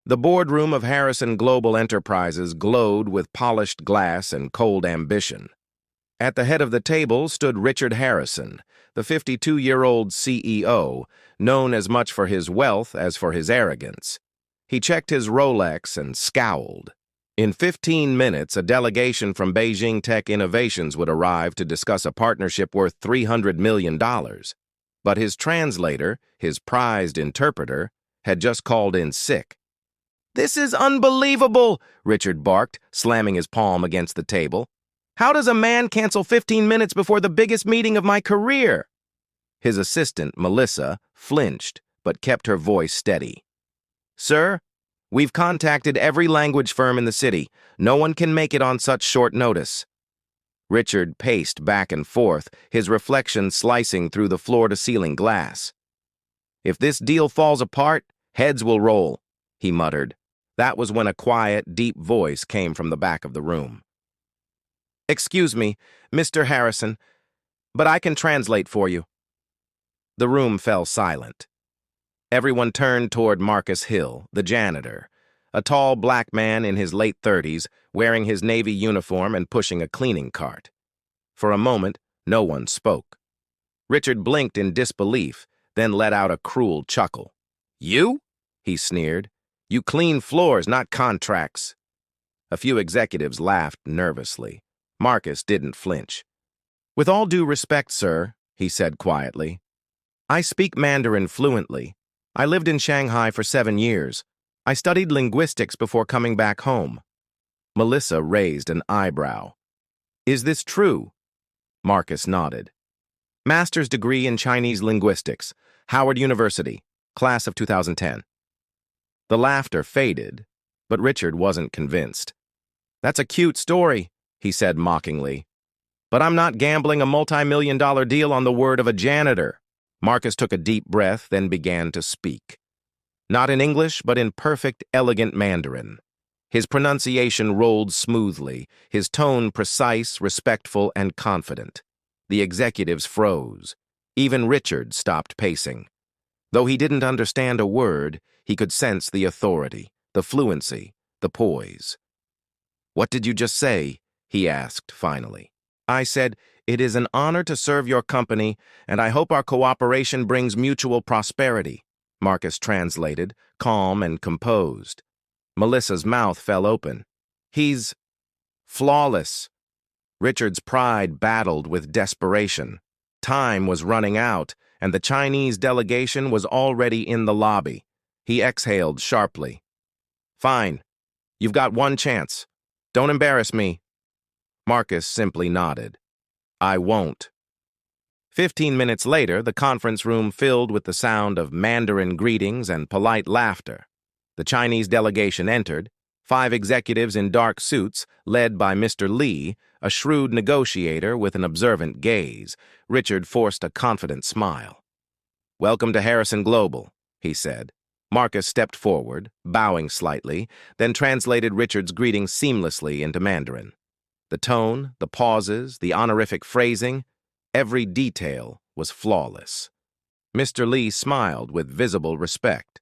The boardroom of Harrison Global Enterprises glowed with polished glass and cold ambition. At the head of the table stood Richard Harrison, the 52-year-old CEO, known as much for his wealth as for his arrogance. He checked his Rolex and scowled. In 15 minutes, a delegation from Beijing Tech Innovations would arrive to discuss a partnership worth $300 million. But his translator, his prized interpreter, had just called in sick. "This is unbelievable," Richard barked, slamming his palm against the table. "How does a man cancel 15 minutes before the biggest meeting of my career?" His assistant, Melissa, flinched, but kept her voice steady. "Sir, we've contacted every language firm in the city. No one can make it on such short notice." Richard paced back and forth, his reflection slicing through the floor-to-ceiling glass. "If this deal falls apart, heads will roll," he muttered. That was when a quiet, deep voice came from the back of the room. "Excuse me, Mr. Harrison, but I can translate for you." The room fell silent. Everyone turned toward Marcus Hill, the janitor, a tall black man in his late 30s, wearing his Navy uniform and pushing a cleaning cart. For a moment, no one spoke. Richard blinked in disbelief, then let out a cruel chuckle. "You?" he sneered. "You clean floors, not contracts." A few executives laughed nervously. Marcus didn't flinch. "With all due respect, sir," he said quietly, "I speak Mandarin fluently. I lived in Shanghai for 7 years. I studied linguistics before coming back home." Melissa raised an eyebrow. "Is this true?" Marcus nodded. "Master's degree in Chinese linguistics, Howard University, class of 2010. The laughter faded, but Richard wasn't convinced. "That's a cute story," he said mockingly. "But I'm not gambling a multi-million-dollar deal on the word of a janitor." Marcus took a deep breath, then began to speak. Not in English, but in perfect, elegant Mandarin. His pronunciation rolled smoothly, his tone precise, respectful, and confident. The executives froze. Even Richard stopped pacing. Though he didn't understand a word, he could sense the authority, the fluency, the poise. "What did you just say?" he asked finally. "I said, 'It is an honor to serve your company, and I hope our cooperation brings mutual prosperity,'" Marcus translated, calm and composed. Melissa's mouth fell open. "He's flawless." Richard's pride battled with desperation. Time was running out, and the Chinese delegation was already in the lobby. He exhaled sharply. "Fine. You've got one chance. Don't embarrass me." Marcus simply nodded. "I won't." 15 minutes later, the conference room filled with the sound of Mandarin greetings and polite laughter. The Chinese delegation entered, 5 executives in dark suits, led by Mr. Lee, a shrewd negotiator with an observant gaze. Richard forced a confident smile. "Welcome to Harrison Global," he said. Marcus stepped forward, bowing slightly, then translated Richard's greeting seamlessly into Mandarin. The tone, the pauses, the honorific phrasing, every detail was flawless. Mr. Lee smiled with visible respect.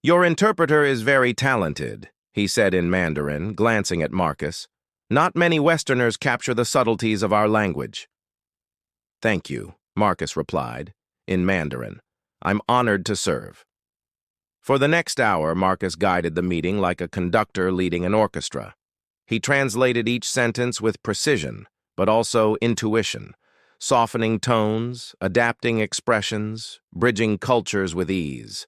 "Your interpreter is very talented," he said in Mandarin, glancing at Marcus. "Not many Westerners capture the subtleties of our language." "Thank you," Marcus replied, in Mandarin. "I'm honored to serve." For the next hour, Marcus guided the meeting like a conductor leading an orchestra. He translated each sentence with precision, but also intuition, softening tones, adapting expressions, bridging cultures with ease.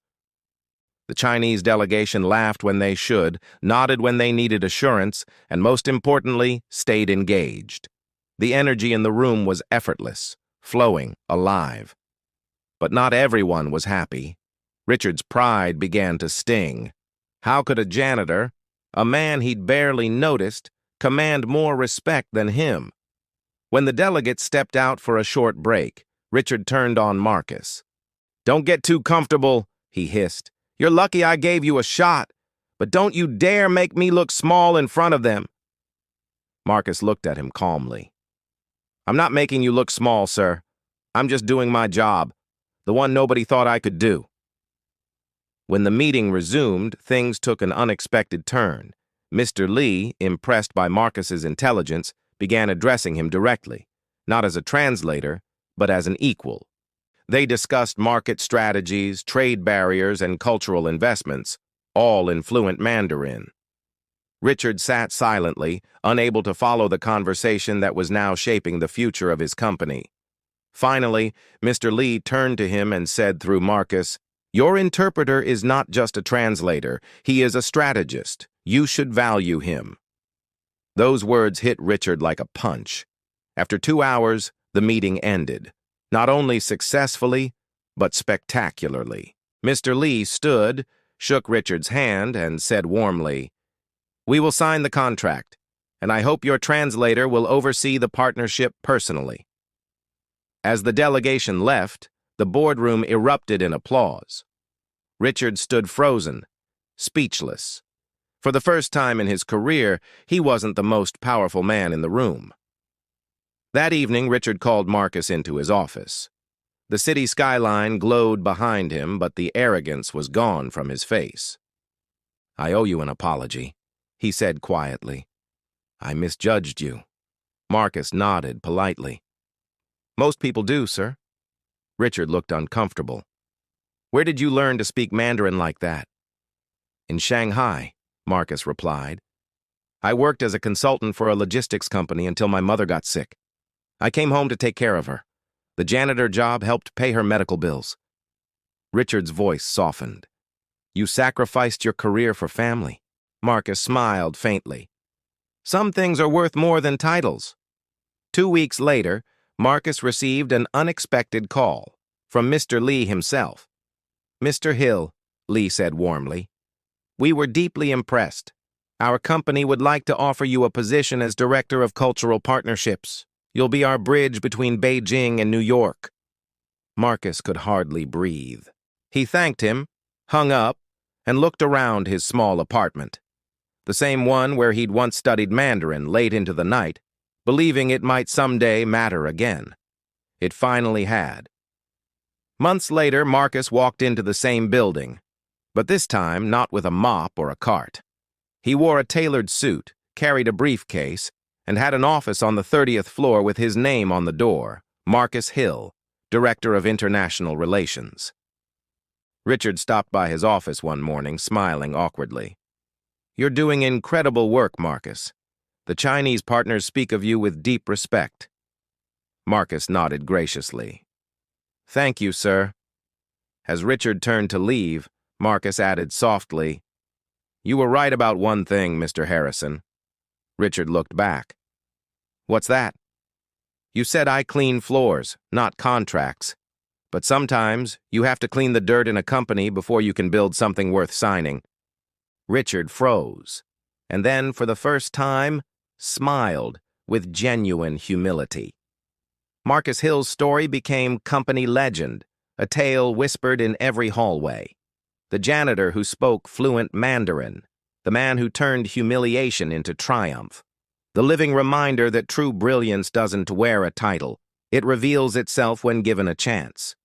The Chinese delegation laughed when they should, nodded when they needed assurance, and most importantly, stayed engaged. The energy in the room was effortless, flowing, alive. But not everyone was happy. Richard's pride began to sting. How could a janitor, a man he'd barely noticed, command more respect than him? When the delegates stepped out for a short break, Richard turned on Marcus. "Don't get too comfortable," he hissed. "You're lucky I gave you a shot, but don't you dare make me look small in front of them." Marcus looked at him calmly. "I'm not making you look small, sir. I'm just doing my job, the one nobody thought I could do." When the meeting resumed, things took an unexpected turn. Mr. Lee, impressed by Marcus's intelligence, began addressing him directly, not as a translator, but as an equal. They discussed market strategies, trade barriers, and cultural investments, all in fluent Mandarin. Richard sat silently, unable to follow the conversation that was now shaping the future of his company. Finally, Mr. Lee turned to him and said through Marcus, "Your interpreter is not just a translator, he is a strategist. You should value him." Those words hit Richard like a punch. After 2 hours, the meeting ended, not only successfully, but spectacularly. Mr. Lee stood, shook Richard's hand, and said warmly, "We will sign the contract, and I hope your translator will oversee the partnership personally." As the delegation left, the boardroom erupted in applause. Richard stood frozen, speechless. For the first time in his career, he wasn't the most powerful man in the room. That evening, Richard called Marcus into his office. The city skyline glowed behind him, but the arrogance was gone from his face. "I owe you an apology," he said quietly. "I misjudged you." Marcus nodded politely. "Most people do, sir." Richard looked uncomfortable. "Where did you learn to speak Mandarin like that?" "In Shanghai," Marcus replied. "I worked as a consultant for a logistics company until my mother got sick. I came home to take care of her. The janitor job helped pay her medical bills." Richard's voice softened. "You sacrificed your career for family." Marcus smiled faintly. "Some things are worth more than titles." 2 weeks later, Marcus received an unexpected call from Mr. Lee himself. "Mr. Hill," Lee said warmly, "we were deeply impressed. Our company would like to offer you a position as Director of Cultural Partnerships. You'll be our bridge between Beijing and New York." Marcus could hardly breathe. He thanked him, hung up, and looked around his small apartment. The same one where he'd once studied Mandarin late into the night, believing it might someday matter again. It finally had. Months later, Marcus walked into the same building, but this time not with a mop or a cart. He wore a tailored suit, carried a briefcase, and had an office on the 30th floor with his name on the door, Marcus Hill, Director of International Relations. Richard stopped by his office one morning, smiling awkwardly. "You're doing incredible work, Marcus. The Chinese partners speak of you with deep respect." Marcus nodded graciously. "Thank you, sir." As Richard turned to leave, Marcus added softly, "You were right about one thing, Mr. Harrison." Richard looked back. "What's that?" "You said I clean floors, not contracts. But sometimes you have to clean the dirt in a company before you can build something worth signing." Richard froze, and then, for the first time, smiled with genuine humility. Marcus Hill's story became company legend, a tale whispered in every hallway. The janitor who spoke fluent Mandarin, the man who turned humiliation into triumph. The living reminder that true brilliance doesn't wear a title. It reveals itself when given a chance.